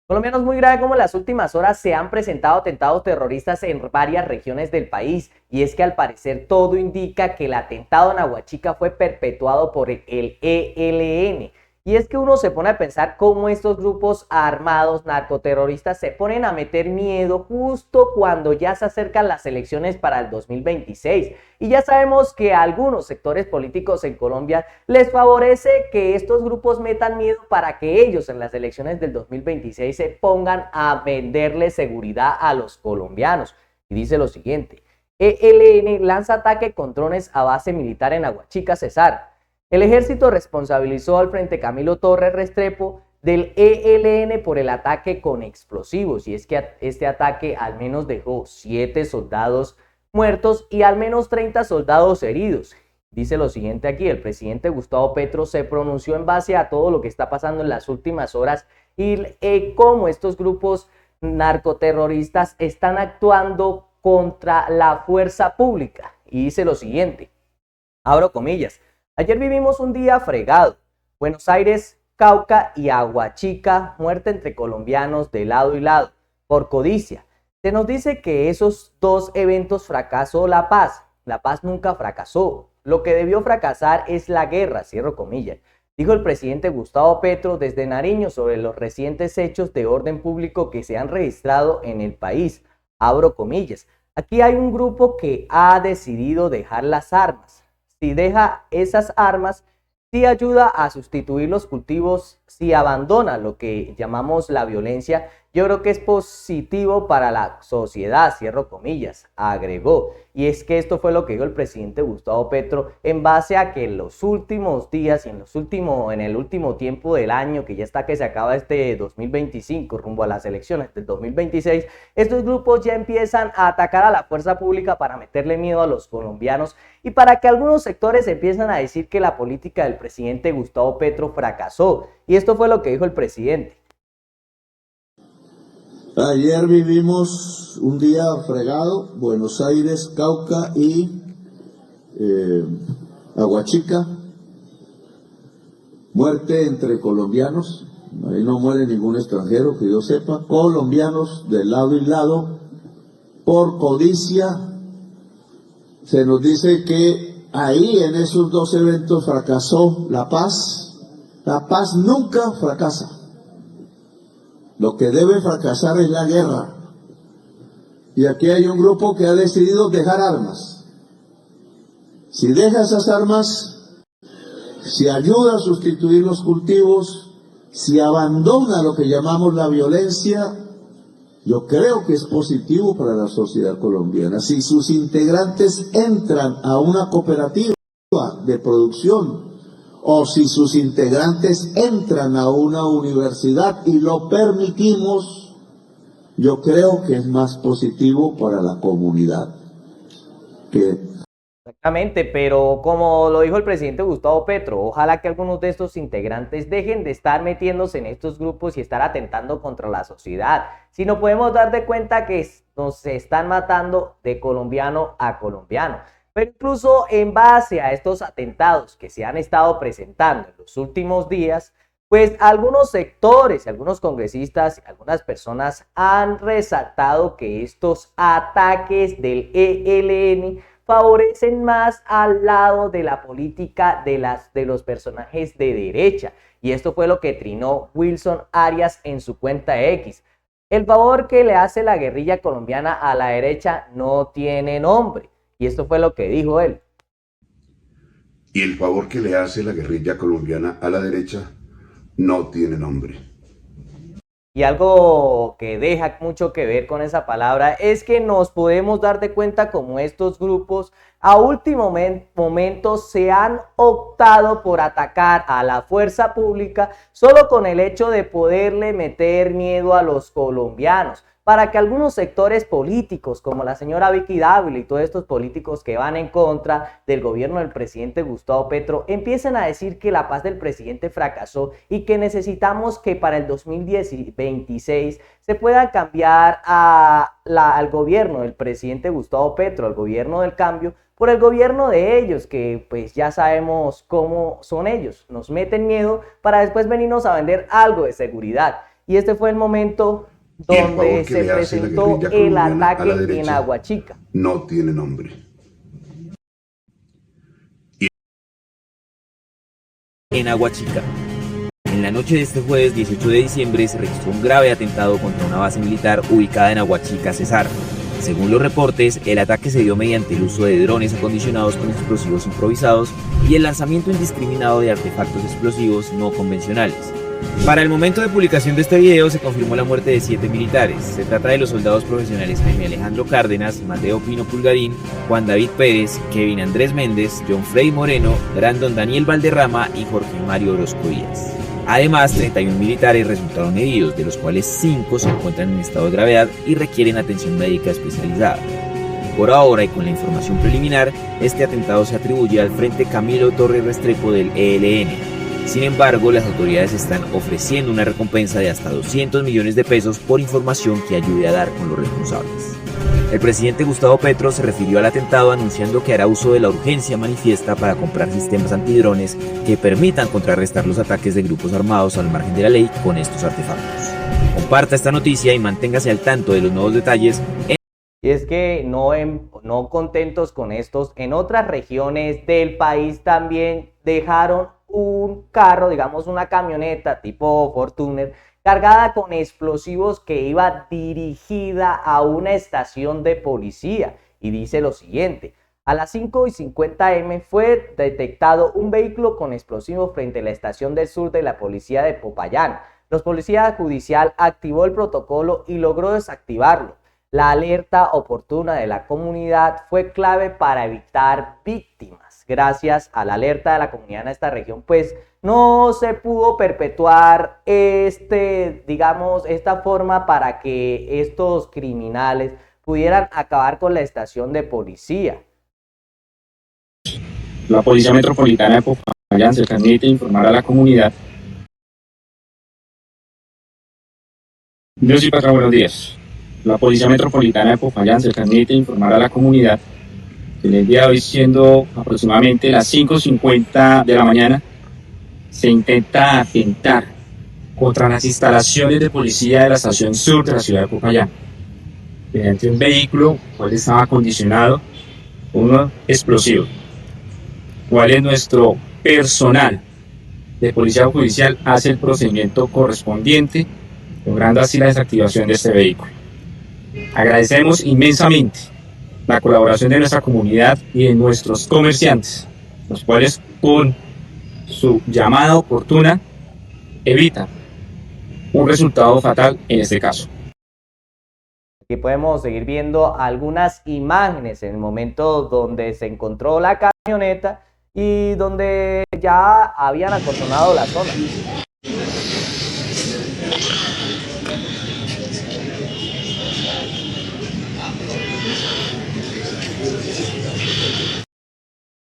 Por lo menos muy grave como en las últimas horas se han presentado atentados terroristas en varias regiones del país, y es que al parecer todo indica que el atentado en Aguachica fue perpetuado por el ELN. Y es que uno se pone a pensar cómo estos grupos armados narcoterroristas se ponen a meter miedo justo cuando ya se acercan las elecciones para el 2026. Y ya sabemos que a algunos sectores políticos en Colombia les favorece que estos grupos metan miedo para que ellos en las elecciones del 2026 se pongan a venderle seguridad a los colombianos. Y dice lo siguiente: ELN lanza ataque con drones a base militar en Aguachica, Cesar. El ejército responsabilizó al Frente Camilo Torres Restrepo del ELN por el ataque con explosivos, y es que este ataque al menos dejó 7 soldados muertos y al menos 30 soldados heridos. Dice lo siguiente aquí: el presidente Gustavo Petro se pronunció en base a todo lo que está pasando en las últimas horas y cómo estos grupos narcoterroristas están actuando contra la fuerza pública. Y dice lo siguiente, abro comillas: ayer vivimos un día fregado. Buenos Aires, Cauca y Aguachica, muerte entre colombianos de lado y lado, por codicia. Se nos dice que esos dos eventos fracasó la paz. La paz nunca fracasó. Lo que debió fracasar es la guerra, cierro comillas. Dijo el presidente Gustavo Petro desde Nariño sobre los recientes hechos de orden público que se han registrado en el país. Abro comillas. Aquí hay un grupo que ha decidido dejar las armas. Si deja esas armas, si ayuda a sustituir los cultivos, si abandona lo que llamamos la violencia, yo creo que es positivo para la sociedad, cierro comillas, agregó. Y es que esto fue lo que dijo el presidente Gustavo Petro en base a que en los últimos días y en el último tiempo del año, que ya está que se acaba este 2025 rumbo a las elecciones del 2026, estos grupos ya empiezan a atacar a la fuerza pública para meterle miedo a los colombianos y para que algunos sectores empiezan a decir que la política del presidente Gustavo Petro fracasó. Y esto fue lo que dijo el presidente. Ayer vivimos un día fregado, Buenos Aires, Cauca y Aguachica, muerte entre colombianos, ahí no muere ningún extranjero que yo sepa, colombianos de lado y lado, por codicia. Se nos dice que ahí en esos dos eventos fracasó la paz. La paz nunca fracasa. Lo que debe fracasar es la guerra. Y aquí hay un grupo que ha decidido dejar armas. Si deja esas armas, si ayuda a sustituir los cultivos, si abandona lo que llamamos la violencia, yo creo que es positivo para la sociedad colombiana. Si sus integrantes entran a una cooperativa de producción, o si sus integrantes entran a una universidad y lo permitimos, yo creo que es más positivo para la comunidad. Exactamente, pero como lo dijo el presidente Gustavo Petro, ojalá que algunos de estos integrantes dejen de estar metiéndose en estos grupos y estar atentando contra la sociedad. Si no podemos dar de cuenta que nos están matando de colombiano a colombiano. Pero incluso en base a estos atentados que se han estado presentando en los últimos días, pues algunos sectores, algunos congresistas y algunas personas han resaltado que estos ataques del ELN favorecen más al lado de la política de los personajes de derecha. Y esto fue lo que trinó Wilson Arias en su cuenta X. El favor que le hace la guerrilla colombiana a la derecha no tiene nombre. Y esto fue lo que dijo él. Y el favor que le hace la guerrilla colombiana a la derecha no tiene nombre. Y algo que deja mucho que ver con esa palabra es que nos podemos dar de cuenta como estos grupos a último momento se han optado por atacar a la fuerza pública solo con el hecho de poderle meter miedo a los colombianos, para que algunos sectores políticos como la señora Vicky Dávila y todos estos políticos que van en contra del gobierno del presidente Gustavo Petro empiecen a decir que la paz del presidente fracasó y que necesitamos que para el 2026 se pueda cambiar al gobierno del presidente Gustavo Petro, al gobierno del cambio, por el gobierno de ellos, que pues ya sabemos cómo son ellos, nos meten miedo para después venirnos a vender algo de seguridad. y este fue el momento Y el favor donde que se le hace la presentó guerrilla el colombiana a la ataque en derecha Aguachica. no tiene nombre. En Aguachica. En la noche de este jueves 18 de diciembre se registró un grave atentado contra una base militar ubicada en Aguachica, Cesar. Según los reportes, el ataque se dio mediante el uso de drones acondicionados con explosivos improvisados y el lanzamiento indiscriminado de artefactos explosivos no convencionales. Para el momento de publicación de este video se confirmó la muerte de 7 militares. Se trata de los soldados profesionales Jaime Alejandro Cárdenas, Mateo Pino Pulgarín, Juan David Pérez, Kevin Andrés Méndez, John Frey Moreno, Brandon Daniel Valderrama y Jorge Mario Orozco Díaz. Además, 31 militares resultaron heridos, de los cuales 5 se encuentran en estado de gravedad y requieren atención médica especializada. Por ahora y con la información preliminar, este atentado se atribuye al Frente Camilo Torres Restrepo del ELN. Sin embargo, las autoridades están ofreciendo una recompensa de hasta 200 millones de pesos por información que ayude a dar con los responsables. El presidente Gustavo Petro se refirió al atentado anunciando que hará uso de la urgencia manifiesta para comprar sistemas antidrones que permitan contrarrestar los ataques de grupos armados al margen de la ley con estos artefactos. Comparta esta noticia y manténgase al tanto de los nuevos detalles. Y es que no contentos con estos, en otras regiones del país también dejaron un carro, digamos una camioneta tipo Fortuner, cargada con explosivos que iba dirigida a una estación de policía. Y dice lo siguiente: a las 5:50 am fue detectado un vehículo con explosivos frente a la estación del sur de la policía de Popayán. Los policías judicial activó el protocolo y logró desactivarlo. La alerta oportuna de la comunidad fue clave para evitar víctimas. Gracias a la alerta de la comunidad en esta región, pues no se pudo perpetuar esta forma para que estos criminales pudieran acabar con la estación de policía. La Policía Metropolitana de Popayán se permite informar a la comunidad. Dios y patrón, buenos días. La Policía Metropolitana de Popayán se permite informar a la comunidad que el día de hoy, siendo aproximadamente las 5:50 de la mañana, se intenta atentar contra las instalaciones de policía de la estación sur de la ciudad de Popayán mediante un vehículo cual estaba acondicionado con un explosivo, cual es nuestro personal de policía judicial hace el procedimiento correspondiente, logrando así la desactivación de este vehículo. Agradecemos inmensamente la colaboración de nuestra comunidad y de nuestros comerciantes, los cuales con su llamada oportuna evita un resultado fatal en este caso. Aquí podemos seguir viendo algunas imágenes en el momento donde se encontró la camioneta y donde ya habían acordonado la zona.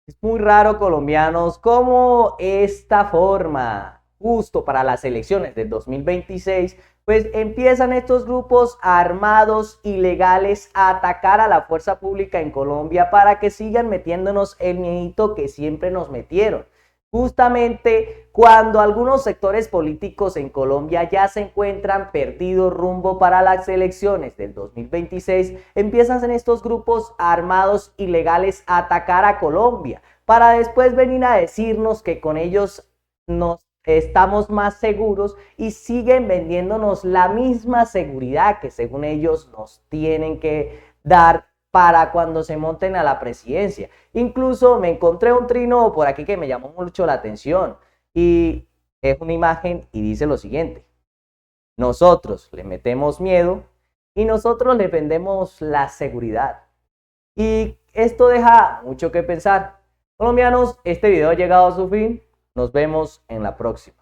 Es muy raro, colombianos, cómo esta forma, justo para las elecciones del 2026, pues empiezan estos grupos armados ilegales a atacar a la fuerza pública en Colombia para que sigan metiéndonos el miedito que siempre nos metieron. Justamente cuando algunos sectores políticos en Colombia ya se encuentran perdidos rumbo para las elecciones del 2026, empiezan estos grupos armados ilegales a atacar a Colombia para después venir a decirnos que con ellos nos estamos más seguros y siguen vendiéndonos la misma seguridad que según ellos nos tienen que dar para cuando se monten a la presidencia. Incluso me encontré un trino por aquí que me llamó mucho la atención y es una imagen y dice lo siguiente: nosotros le metemos miedo y nosotros le vendemos la seguridad. Y esto deja mucho que pensar. Colombianos, este video ha llegado a su fin. Nos vemos en la próxima.